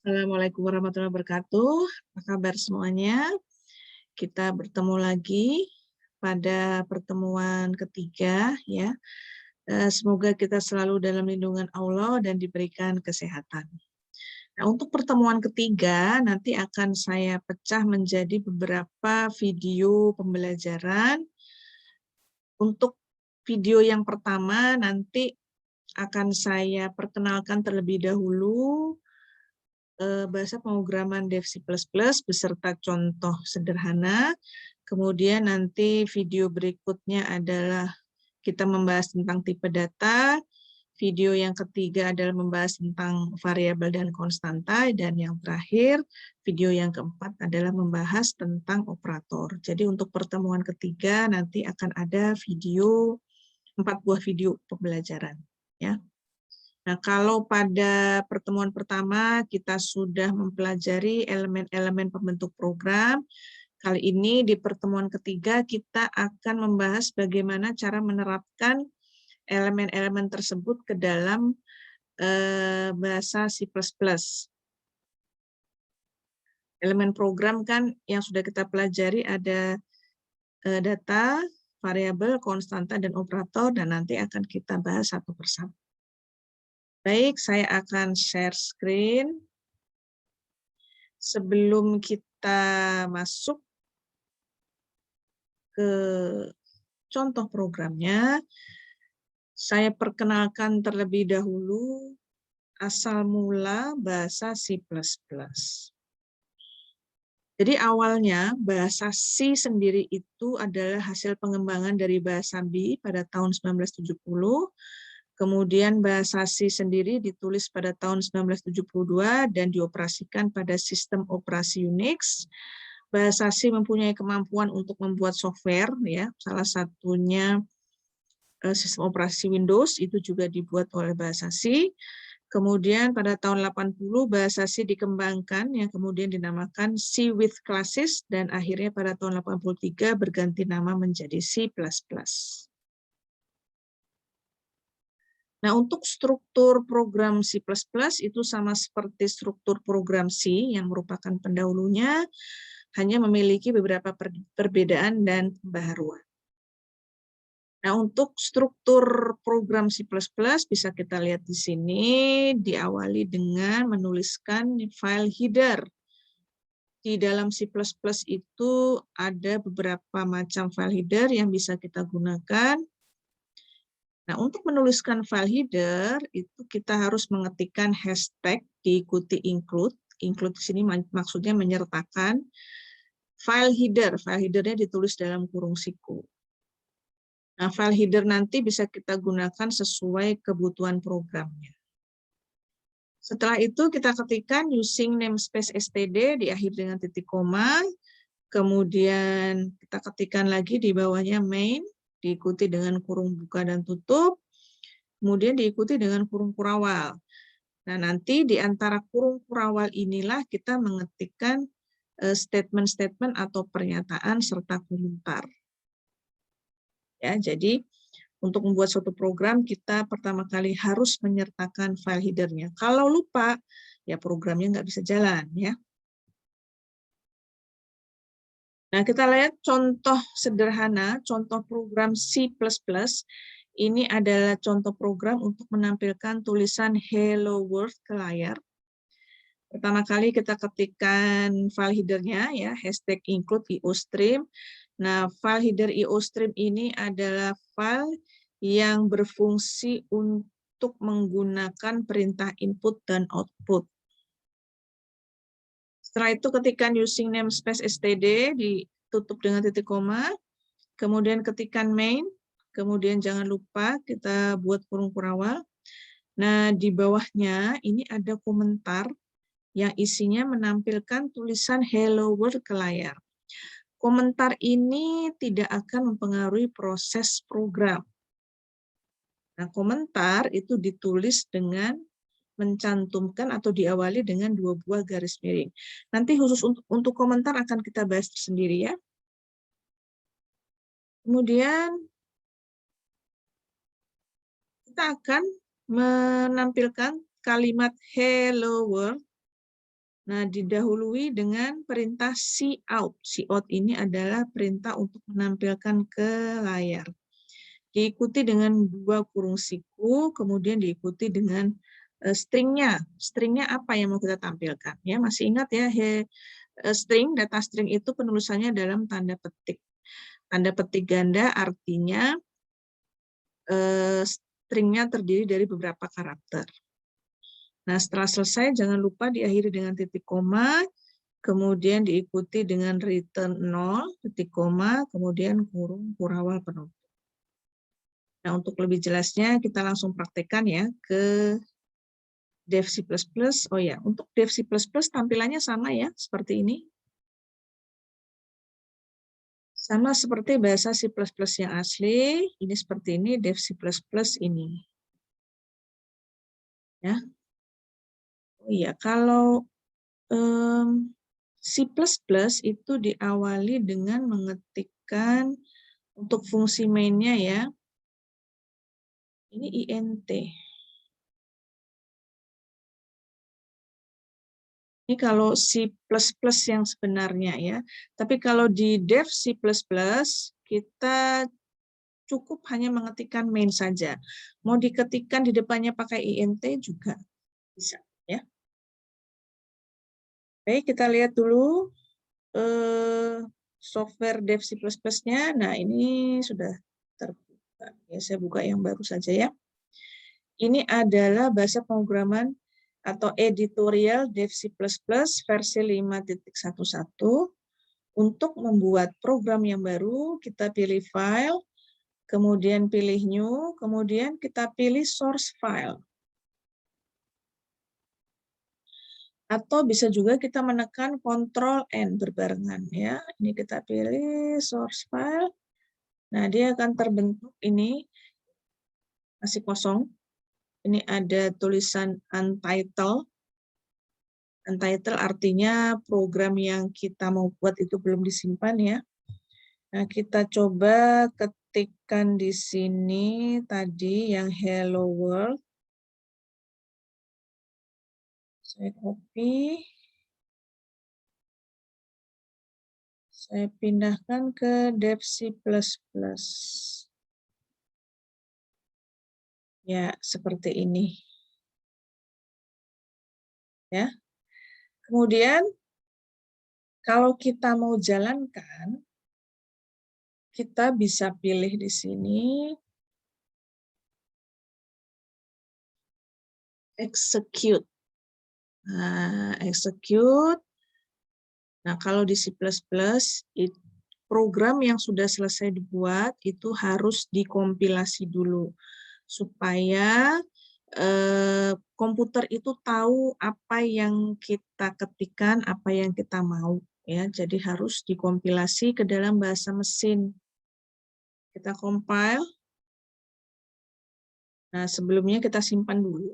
Assalamualaikum warahmatullahi wabarakatuh. Apa kabar semuanya? Kita bertemu lagi pada pertemuan ketiga ya. Semoga kita selalu dalam lindungan Allah dan diberikan kesehatan. Nah, untuk pertemuan ketiga nanti akan saya pecah menjadi beberapa video pembelajaran. Untuk video yang pertama nanti akan saya perkenalkan terlebih dahulu bahasa pemrograman Dev C++ beserta contoh sederhana. Kemudian nanti video berikutnya adalah kita membahas tentang tipe data. Video yang ketiga adalah membahas tentang variabel dan konstanta. Dan yang terakhir, video yang keempat adalah membahas tentang operator. Jadi untuk pertemuan ketiga nanti akan ada 4 buah video pembelajaran. Ya. Nah, kalau pada pertemuan pertama kita sudah mempelajari elemen-elemen pembentuk program, kali ini di pertemuan ketiga kita akan membahas bagaimana cara menerapkan elemen-elemen tersebut ke dalam bahasa C++. Elemen program kan yang sudah kita pelajari ada data, variabel, konstanta, dan operator, dan nanti akan kita bahas satu persatu. Baik, saya akan share screen. Sebelum kita masuk ke contoh programnya, saya perkenalkan terlebih dahulu asal mula bahasa C++. Jadi awalnya bahasa C sendiri itu adalah hasil pengembangan dari bahasa B pada tahun 1970. Kemudian bahasa C sendiri ditulis pada tahun 1972 dan dioperasikan pada sistem operasi Unix. Bahasa C mempunyai kemampuan untuk membuat software, ya, salah satunya sistem operasi Windows itu juga dibuat oleh bahasa C. Kemudian pada tahun 80 bahasa C dikembangkan yang kemudian dinamakan C with classes dan akhirnya pada tahun 83 berganti nama menjadi C++. Nah, untuk struktur program C++ itu sama seperti struktur program C yang merupakan pendahulunya, hanya memiliki beberapa perbedaan dan pembaharuan. Nah, untuk struktur program C++ bisa kita lihat di sini, diawali dengan menuliskan file header. Di dalam C++ itu ada beberapa macam file header yang bisa kita gunakan. Nah, untuk menuliskan file header, itu kita harus mengetikkan hashtag diikuti include. Include di sini maksudnya menyertakan file header. File headernya ditulis dalam kurung siku. Nah, file header nanti bisa kita gunakan sesuai kebutuhan programnya. Setelah itu kita ketikkan using namespace std diakhiri dengan titik koma. Kemudian kita ketikkan lagi di bawahnya main, diikuti dengan kurung buka dan tutup. Kemudian diikuti dengan kurung kurawal. Nah, nanti di antara kurung kurawal inilah kita mengetikkan statement-statement atau pernyataan serta komentar. Ya, jadi untuk membuat suatu program kita pertama kali harus menyertakan file headernya. Kalau lupa, ya programnya nggak bisa jalan, ya. Nah, kita lihat contoh sederhana, contoh program C++. Ini adalah contoh program untuk menampilkan tulisan Hello World ke layar. Pertama kali kita ketikkan file headernya, ya, hashtag include iostream. Nah, file header iostream ini adalah file yang berfungsi untuk menggunakan perintah input dan output. Setelah itu ketikkan using namespace std, ditutup dengan titik koma, kemudian ketikkan main, kemudian jangan lupa kita buat kurung kurawal. Nah, di bawahnya ini ada komentar yang isinya menampilkan tulisan Hello World ke layar. Komentar ini tidak akan mempengaruhi proses program. Nah, komentar itu ditulis dengan mencantumkan atau diawali dengan 2 buah garis miring. Nanti khusus untuk komentar akan kita bahas sendiri, ya. Kemudian kita akan menampilkan kalimat Hello World Nah, didahului dengan perintah cout. Cout ini adalah perintah untuk menampilkan ke layar. Diikuti dengan dua kurung siku, kemudian diikuti dengan stringnya. Stringnya apa yang mau kita tampilkan? Ya, masih ingat ya, string, data string itu penulisannya dalam tanda petik. Tanda petik ganda artinya stringnya terdiri dari beberapa karakter. Nah, setelah selesai, jangan lupa diakhiri dengan titik koma, kemudian diikuti dengan return 0, titik koma, kemudian kurung kurawal penutup. Nah, untuk lebih jelasnya, kita langsung praktekkan ya ke Dev C++. Oh ya, untuk Dev C++ tampilannya sama ya, seperti ini. Sama seperti bahasa C++ yang asli, ini seperti ini, Dev C++ ini. Ya. Oh iya, kalau C++ itu diawali dengan mengetikkan untuk fungsi mainnya ya. Ini int. Ini kalau C++ yang sebenarnya ya. Tapi kalau di Dev C++, kita cukup hanya mengetikkan main saja. Mau diketikkan di depannya pakai int juga bisa ya. Baik, kita lihat dulu software Dev C++-nya. Nah, ini sudah terbuka. Ya, saya buka yang baru saja ya. Ini adalah bahasa pemrograman atau editorial Dev C++ versi 5.11. Untuk membuat program yang baru, kita pilih file, kemudian pilih new, kemudian kita pilih source file. Atau bisa juga kita menekan Ctrl+N berbarengan ya. Ini kita pilih source file. Nah, dia akan terbentuk ini masih kosong. Ini ada tulisan untitled. Untitled artinya program yang kita mau buat itu belum disimpan ya. Nah, kita coba ketikkan di sini tadi yang hello world. Saya copy. Saya pindahkan ke Dev C++. Ya, seperti ini. Ya. Kemudian kalau kita mau jalankan, kita bisa pilih di sini execute. Nah, execute. Nah, kalau di C++, program yang sudah selesai dibuat itu harus dikompilasi dulu supaya komputer itu tahu apa yang kita ketikkan, apa yang kita mau. Ya, jadi harus dikompilasi ke dalam bahasa mesin. Kita compile. Nah, sebelumnya kita simpan dulu.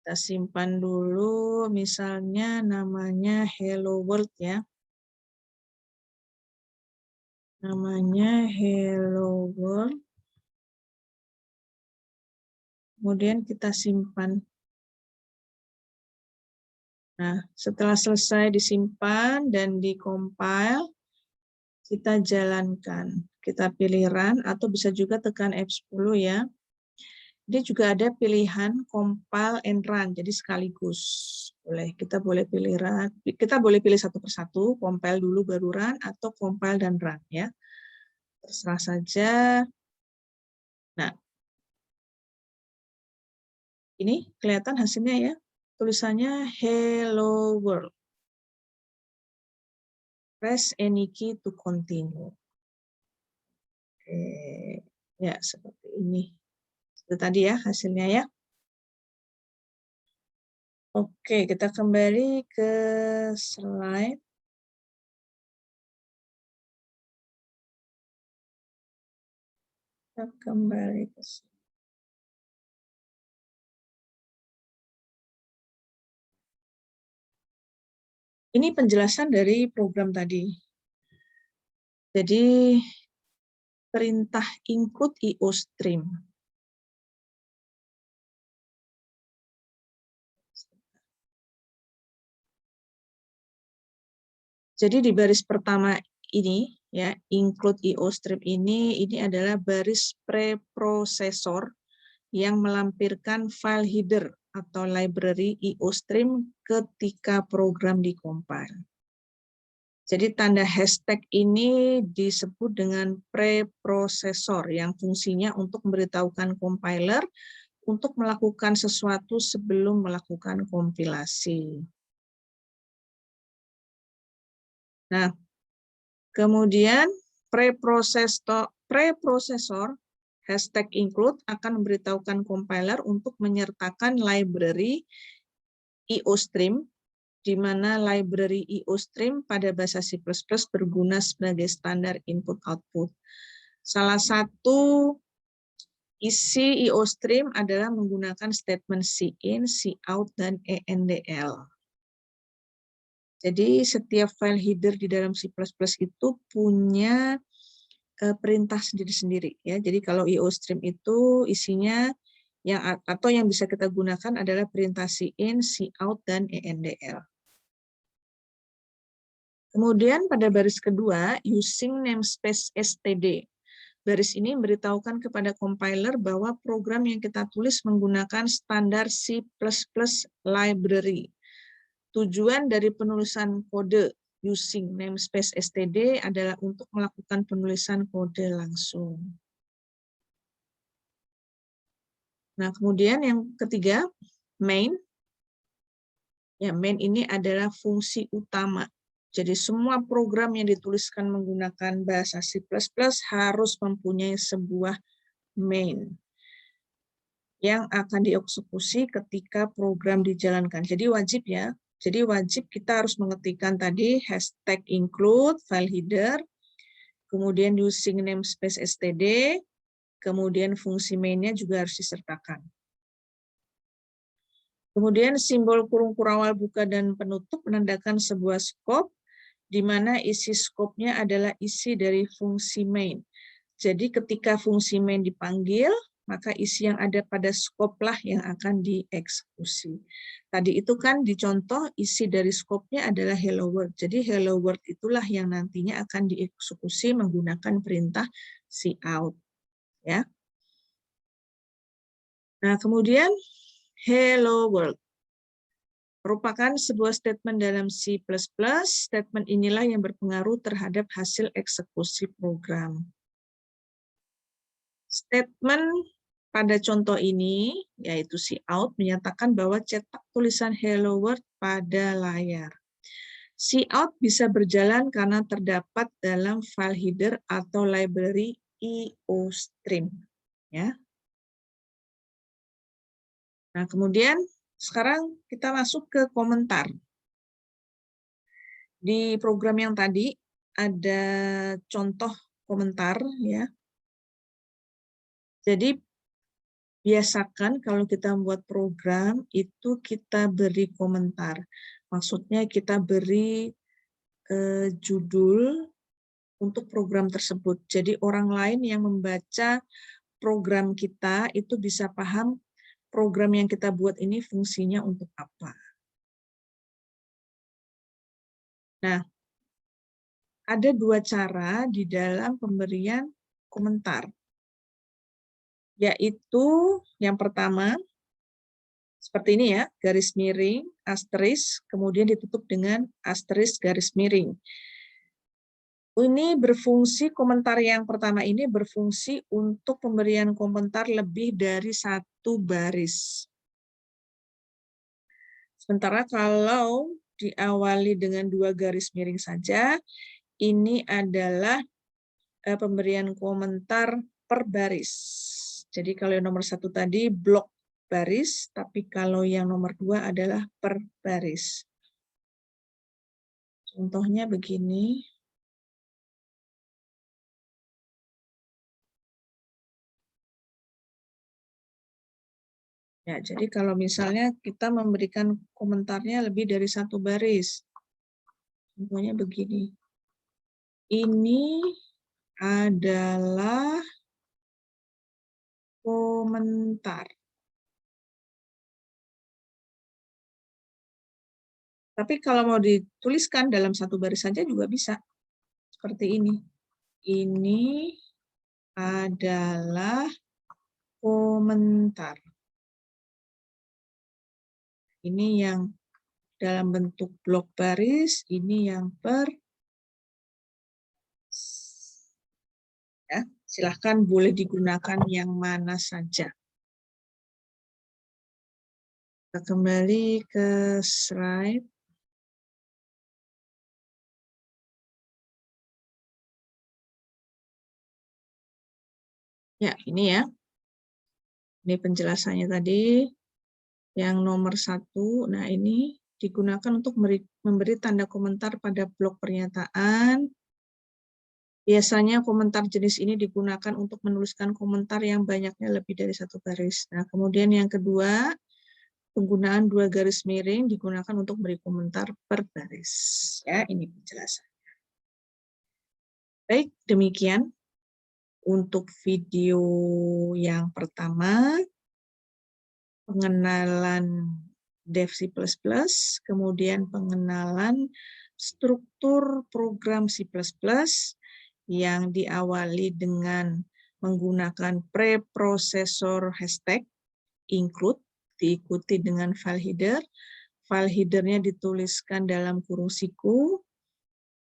Kita simpan dulu, misalnya namanya Hello World ya. Namanya Hello World. Kemudian kita simpan. Nah, setelah selesai disimpan dan dikompile, kita jalankan. Kita pilih run atau bisa juga tekan F10 ya. Dia juga ada pilihan compile and run, jadi sekaligus. Kita boleh pilih run, kita boleh pilih satu persatu, compile dulu baru run atau compile dan run ya. Terserah saja. Nah, ini kelihatan hasilnya ya. Tulisannya Hello World. Press any key to continue. Oke, ya seperti ini. Itu tadi ya hasilnya ya. Oke, kita kembali ke slide. Kita kembali ke slide. Ini penjelasan dari program tadi. Jadi perintah include IOStream. Jadi di baris pertama ini, ya, include IOStream ini adalah baris preprosesor yang melampirkan file header atau library IOStream ketika program dikompil. Jadi tanda hashtag ini disebut dengan preprosesor yang fungsinya untuk memberitahukan compiler untuk melakukan sesuatu sebelum melakukan kompilasi. Nah, kemudian preprosesor hashtag include akan memberitahukan compiler untuk menyertakan library IOStream, di mana library IOStream pada bahasa C++ berguna sebagai standar input-output. Salah satu isi IOStream adalah menggunakan statement cin, cout, dan endl. Jadi setiap file header di dalam C++ itu punya perintah sendiri-sendiri, ya. Jadi kalau IOStream itu isinya yang bisa kita gunakan adalah perintah cin, cout, dan endl. Kemudian pada baris kedua, using namespace std. Baris ini memberitahukan kepada compiler bahwa program yang kita tulis menggunakan standar C++ library. Tujuan dari penulisan kode using namespace std adalah untuk melakukan penulisan kode langsung. Nah, kemudian yang ketiga, main. Ya, main ini adalah fungsi utama. Jadi semua program yang dituliskan menggunakan bahasa C++ harus mempunyai sebuah main yang akan dieksekusi ketika program dijalankan. Jadi wajib, ya. Jadi wajib kita harus mengetikkan tadi hashtag include file header, kemudian using namespace std, kemudian fungsi mainnya juga harus disertakan. Kemudian simbol kurung kurawal buka dan penutup menandakan sebuah scope, di mana isi skopnya adalah isi dari fungsi main. Jadi ketika fungsi main dipanggil, maka isi yang ada pada skop lah yang akan dieksekusi. Tadi itu kan dicontoh isi dari skopnya adalah hello world. Jadi hello world itulah yang nantinya akan dieksekusi menggunakan perintah cout. Ya. Nah, kemudian hello world merupakan sebuah statement dalam C++. Statement inilah yang berpengaruh terhadap hasil eksekusi program. Statement pada contoh ini, yaitu cout, menyatakan bahwa cetak tulisan hello world pada layar. Cout bisa berjalan karena terdapat dalam file header atau library IOStream. Ya. Nah, kemudian sekarang kita masuk ke komentar. Di program yang tadi ada contoh komentar, ya. Jadi biasakan kalau kita membuat program itu kita beri komentar. Maksudnya kita beri judul untuk program tersebut. Jadi orang lain yang membaca program kita itu bisa paham program yang kita buat ini fungsinya untuk apa. Nah, ada dua cara di dalam pemberian komentar, yaitu yang pertama, seperti ini, ya, garis miring, asterisk, kemudian ditutup dengan asterisk garis miring. Ini berfungsi, komentar yang pertama ini berfungsi untuk pemberian komentar lebih dari satu baris. Sementara kalau diawali dengan dua garis miring saja, ini adalah pemberian komentar per baris. Jadi kalau yang nomor satu tadi blok baris, tapi kalau yang nomor dua adalah per baris. Contohnya begini. Ya, jadi kalau misalnya kita memberikan komentarnya lebih dari satu baris, contohnya begini. Ini adalah komentar. Tapi kalau mau dituliskan dalam satu baris saja juga bisa. Seperti ini. Ini adalah komentar. Ini yang dalam bentuk blok baris, ini yang per. Ya, silahkan boleh digunakan yang mana saja. Kita kembali ke slide. Ya, ini ya. Ini penjelasannya tadi. Yang nomor 1, nah ini digunakan untuk memberi tanda komentar pada blok pernyataan. Biasanya komentar jenis ini digunakan untuk menuliskan komentar yang banyaknya lebih dari satu baris. Nah, kemudian yang kedua, penggunaan 2 garis miring digunakan untuk beri komentar per baris. Ya, ini penjelasan. Baik, demikian untuk video yang pertama, pengenalan Dev C++, kemudian pengenalan struktur program C++ yang diawali dengan menggunakan preprosesor hashtag include, diikuti dengan file header. File headernya dituliskan dalam kurung siku.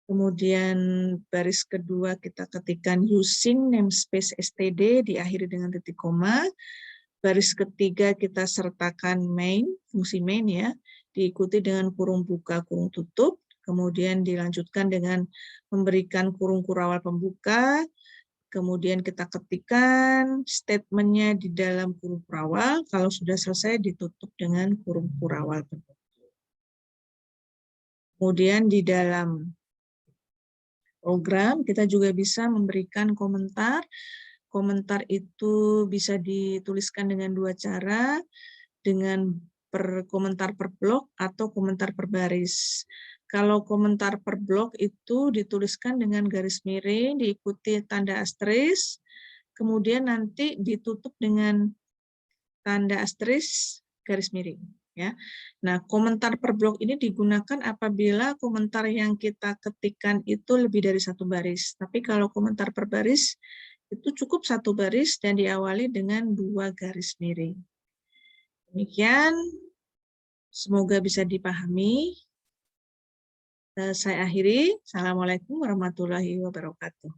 Kemudian baris kedua kita ketikkan using namespace std diakhiri dengan titik koma. Baris ketiga kita sertakan main, fungsi main ya, diikuti dengan kurung buka, kurung tutup. Kemudian dilanjutkan dengan memberikan kurung kurawal pembuka. Kemudian kita ketikkan statementnya di dalam kurung kurawal. Kalau sudah selesai ditutup dengan kurung kurawal penutup. Kemudian di dalam program kita juga bisa memberikan komentar. Komentar itu bisa dituliskan dengan 2 cara, dengan komentar per blok atau komentar per baris. Kalau komentar per blok itu dituliskan dengan garis miring, diikuti tanda asterisk, kemudian nanti ditutup dengan tanda asterisk garis miring. Ya. Nah, komentar per blok ini digunakan apabila komentar yang kita ketikkan itu lebih dari 1 baris. Tapi kalau komentar per baris itu cukup 1 baris dan diawali dengan 2 garis miring. Demikian, semoga bisa dipahami. Saya akhiri. Assalamualaikum warahmatullahi wabarakatuh.